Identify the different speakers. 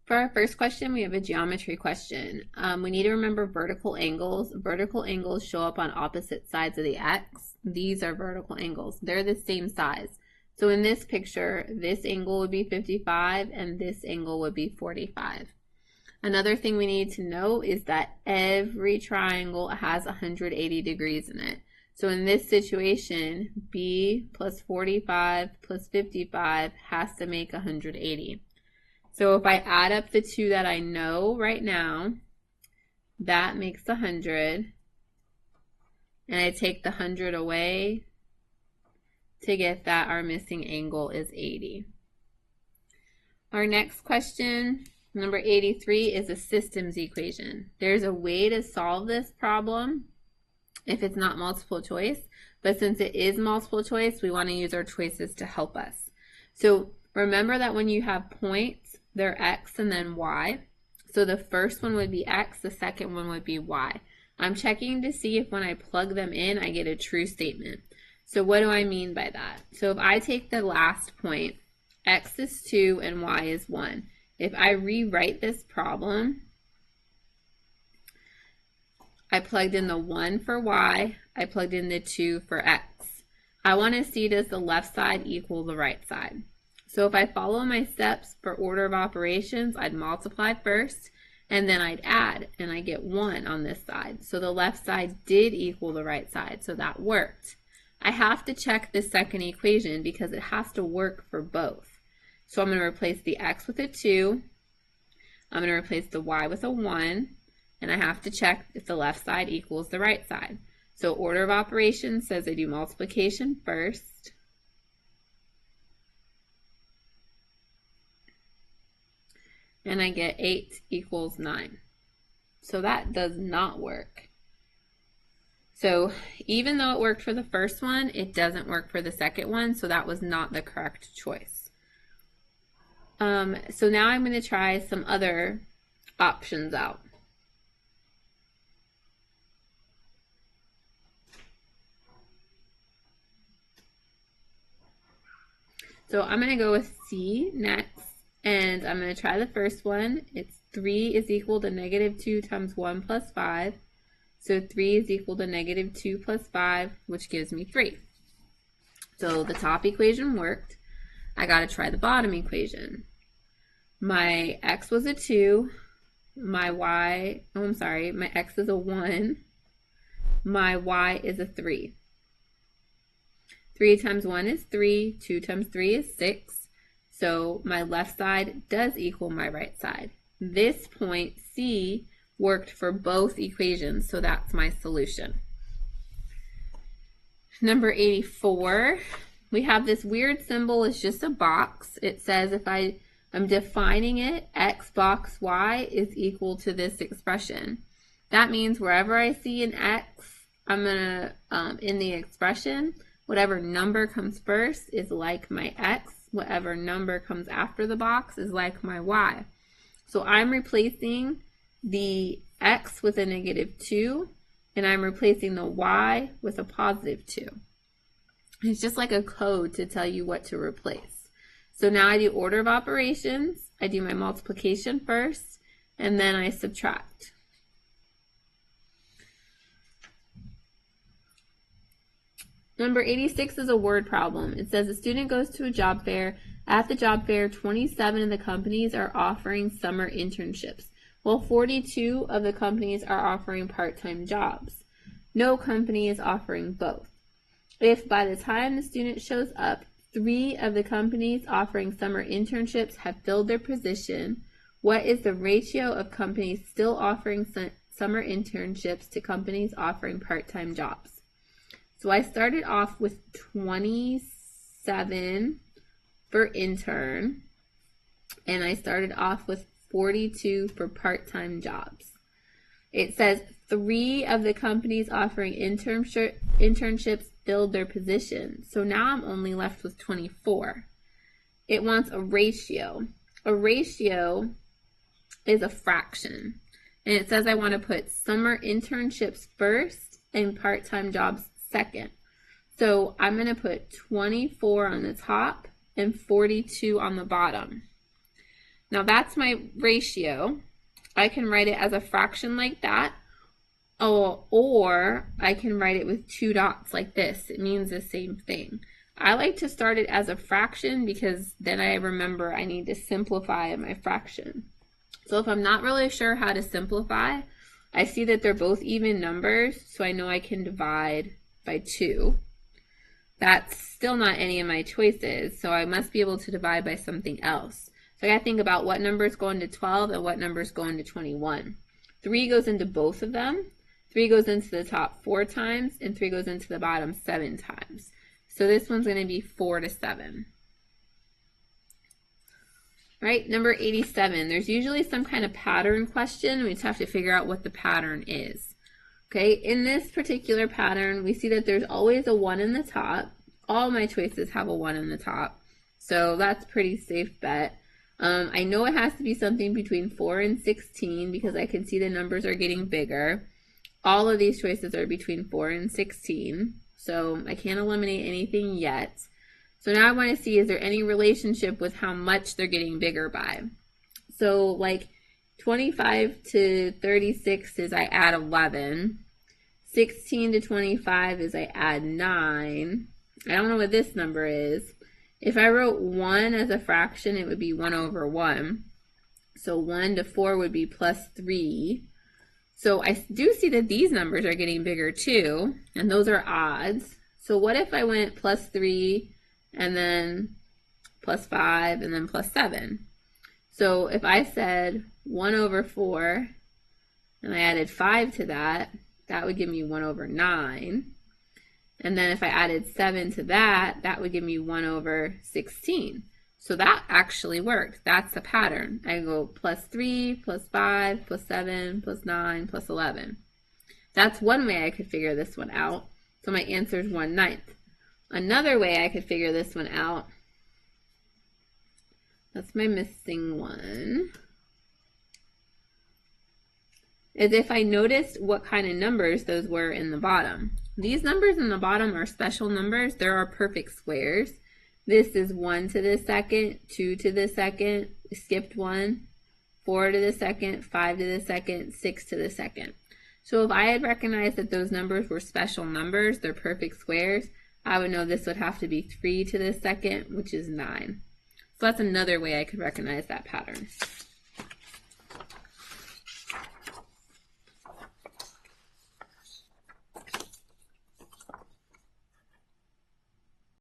Speaker 1: For our first question, we have a geometry question. We need to remember vertical angles. Vertical angles show up on opposite sides of the x. These are vertical angles. They're the same size. So in this picture, this angle would be 55 and this angle would be 45. Another thing we need to know is that every triangle has 180 degrees in it. So in this situation, b plus 45 plus 55 has to make 180. So if I add up the two that I know right now, that makes 100. And I take the 100 away to get that our missing angle is 80. Our next question, number 83, is a systems equation. There's a way to solve this problem if it's not multiple choice, but since it is multiple choice, we want to use our choices to help us. So remember that when you have points, they're x and then y. So the first one would be x, the second one would be y. I'm checking to see if when I plug them in, I get a true statement. So what do I mean by that? So if I take the last point, x is 2 and y is 1. If I rewrite this problem, I plugged in the 1 for y, I plugged in the 2 for x. I want to see, does the left side equal the right side? So if I follow my steps for order of operations, I'd multiply first, and then I'd add, and I get 1 on this side. So the left side did equal the right side, so that worked. I have to check this second equation because it has to work for both. So I'm going to replace the x with a 2, I'm going to replace the y with a 1, and I have to check if the left side equals the right side. So order of operations says I do multiplication first, and I get 8 equals 9. So that does not work. So even though it worked for the first one, it doesn't work for the second one, so that was not the correct choice. So now I'm going to try some other options out. So I'm going to go with C next, and I'm going to try the first one. It's 3 is equal to negative 2 times 1 plus 5. So 3 is equal to negative 2 plus 5, which gives me 3. So the top equation worked. I got to try the bottom equation. My x was a 2. My x is a 1. My y is a 3. 3 times 1 is 3. 2 times 3 is 6. So my left side does equal my right side. This point, C, worked for both equations, so that's my solution. Number 84, we have this weird symbol. It's just a box. It says if I'm defining it, x box y is equal to this expression. That means wherever I see an x, I'm going to, in the expression, whatever number comes first is like my x. Whatever number comes after the box is like my y. So I'm replacing the x with a negative 2, and I'm replacing the y with a positive 2. It's just like a code to tell you what to replace. So now I do order of operations. I do my multiplication first, and then I subtract. Number 86 is a word problem. It says a student goes to a job fair. At the job fair, 27 of the companies are offering summer internships, while 42 of the companies are offering part-time jobs. No company is offering both. If by the time the student shows up, 3 of the companies offering summer internships have filled their position, what is the ratio of companies still offering summer internships to companies offering part-time jobs? So I started off with 27 for intern, and I started off with 42 for part-time jobs. It says 3 of the companies offering internships filled their position. So now I'm only left with 24. It wants a ratio. A ratio is a fraction. And it says I want to put summer internships first and part-time jobs second. So I'm going to put 24 on the top and 42 on the bottom. Now that's my ratio. I can write it as a fraction like that, or I can write it with 2 dots like this. It means the same thing. I like to start it as a fraction because then I remember I need to simplify my fraction. So if I'm not really sure how to simplify, I see that they're both even numbers, so I know I can divide by 2. That's still not any of my choices, so I must be able to divide by something else. So I gotta think about what numbers go into 12 and what numbers go into 21. 3 goes into both of them. 3 goes into the top 4 times, and 3 goes into the bottom 7 times. So this one's going to be 4 to 7. Right, number 87. There's usually some kind of pattern question. We just have to figure out what the pattern is. Okay, in this particular pattern, we see that there's always a 1 in the top. All my choices have a 1 in the top. So that's a pretty safe bet. I know it has to be something between 4 and 16 because I can see the numbers are getting bigger. All of these choices are between 4 and 16. So I can't eliminate anything yet. So now I want to see, is there any relationship with how much they're getting bigger by? So like 25 to 36 is I add 11. 16 to 25 is I add 9. I don't know what this number is. If I wrote 1 as a fraction, it would be 1 over 1. So 1 to 4 would be plus 3. So I do see that these numbers are getting bigger too, and those are odds. So what if I went plus 3 and then plus 5 and then plus 7? So if I said 1 over 4 and I added 5 to that, that would give me 1 over 9. And then if I added 7 to that, that would give me 1 over 16. So that actually worked. That's the pattern. I go plus 3, plus 5, plus 7, plus 9, plus 11. That's one way I could figure this one out. So my answer is 1/9. Another way I could figure this one out, that's my missing one, is if I noticed what kind of numbers those were in the bottom. These numbers in the bottom are special numbers. There are perfect squares. This is 1 to the second, 2 to the second, skipped 1, 4 to the second, 5 to the second, 6 to the second. So if I had recognized that those numbers were special numbers, they're perfect squares, I would know this would have to be 3 to the second, which is 9. So that's another way I could recognize that pattern.